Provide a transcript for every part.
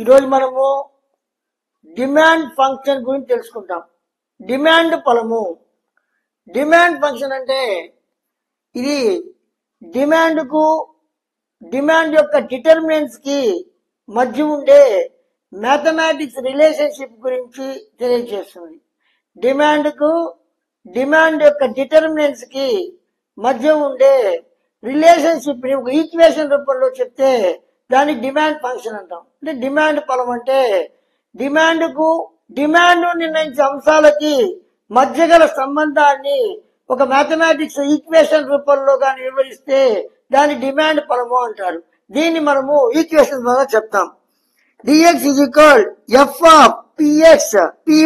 ఈరోజు మనము demand function గురించి తెలుసుకుంటాం. డిమాండ్ ఫలము. డిమాండ్ ఫంక్షన్ అంటే ఇది డిమాండ్ యొక్క డిటర్మినెంట్స్ కి మధ్య ఉండే మ్యాథమెటిక్స్ రిలేషన్షిప్ గురించి తెలియజేస్తుంది. డిమాండ్ యొక్క డిటర్మినెంట్స్ కి మధ్య ఉండే రిలేషన్షిప్ ని ఒక ఈక్వేషన్ రూపంలో చెప్తే దాన్ని డిమాండ్ ఫంక్షన్ అంటాం. అంటే డిమాండ్ ఫలం అంటే డిమాండ్ నిర్ణయించే అంశాలకి మధ్య గల సంబంధాన్ని ఒక మ్యాథమెటిక్స్ ఈక్వేషన్ రూపంలో కానీ వివరిస్తే దాన్ని డిమాండ్ ఫలము అంటారు. దీన్ని మనము ఈక్వేషన్ ద్వారా చెప్తాం. dx is equal f of px py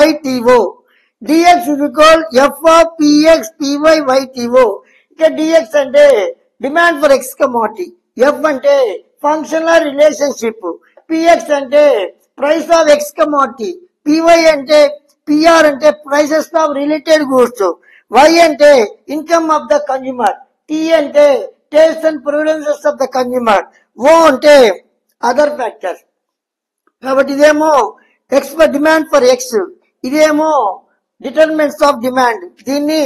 yto. dx is equal f of px py yto. ఇక్కడ dx అంటే డిమాండ్ ఫర్ x, f అంటే ఫంక్షనల్ రిలేషన్షిప్, px అంటే ప్రైస్ ఆఫ్ x, py అంటే pr అంటే prices of related goods, y అంటే income of the consumer, t అంటే taste and preferences of the consumer, o అంటే other factors. కాబట్టి ఇదేమో demand for X, ఇదేమో డిటర్మినెంట్స్ ఆఫ్ డిమాండ్. దీన్ని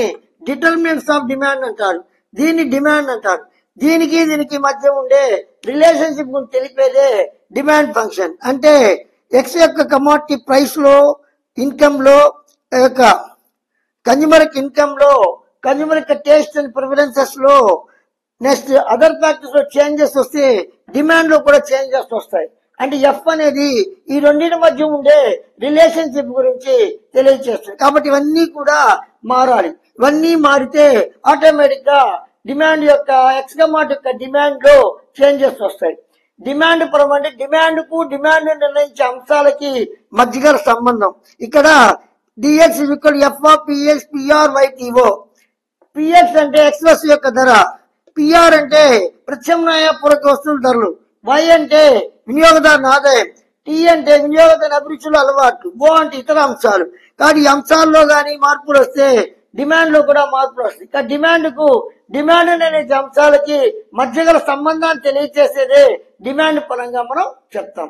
డిటర్మినెంట్స్ ఆఫ్ డిమాండ్ అంటారు, దీన్ని డిమాండ్ అంటారు. దీనికి మధ్య ఉండే రిలేషన్షిప్ గురించి తెలిపేదే డిమాండ్ ఫంక్షన్. అంటే ఎక్స్ యొక్క కమోడిటీ ప్రైస్ లో, ఇన్కమ్ లో, యొక్క కన్జ్యూమర్ ఇన్కమ్ లో, కన్జ్యూమర్ యొక్క టేస్ట్ అండ్ ప్రిఫరెన్సెస్ లో, నెక్స్ట్ అదర్ ఫ్యాక్టర్స్ లో చేంజెస్ వస్తే డిమాండ్ లో కూడా చేంజెస్ వస్తాయి. అంటే ఎఫ్ అనేది ఈ రెండింటి మధ్య ఉండే రిలేషన్షిప్ గురించి తెలియజేస్తుంది. కాబట్టి ఇవన్నీ కూడా మారాలి. ఇవన్నీ మారితే ఆటోమేటిక్ గా డిమాండ్ యొక్క ఎక్స్కమాట్ యొక్క డిమాండ్ లో చేంజెస్ వస్తాయి. డిమాండ్ ఫలం అంటే డిమాండ్ నిర్ణయించే అంశాలకి మధ్య గల సంబంధం. ఇక్కడ dx f of px pr yto. px అంటే ఎక్స్ వస్తువు యొక్క ధర, pr అంటే ప్రత్యామ్నాయ పూరక వస్తువుల ధరలు, y అంటే వినియోగదారుని ఆదాయం, t అంటే వినియోగదారుని అభిరుచులు, అలవాట్లు, o అంటే ఇతర అంశాలు. కానీ ఈ అంశాల్లో కానీ మార్పులు వస్తే డిమాండ్ లో కూడా మార్పులు వస్తాయి. ఇక డిమాండ్ అనే అంశాలకి మధ్య గల సంబంధాన్ని తెలియజేసేదే డిమాండ్ పరంగా మనం చెప్తాం.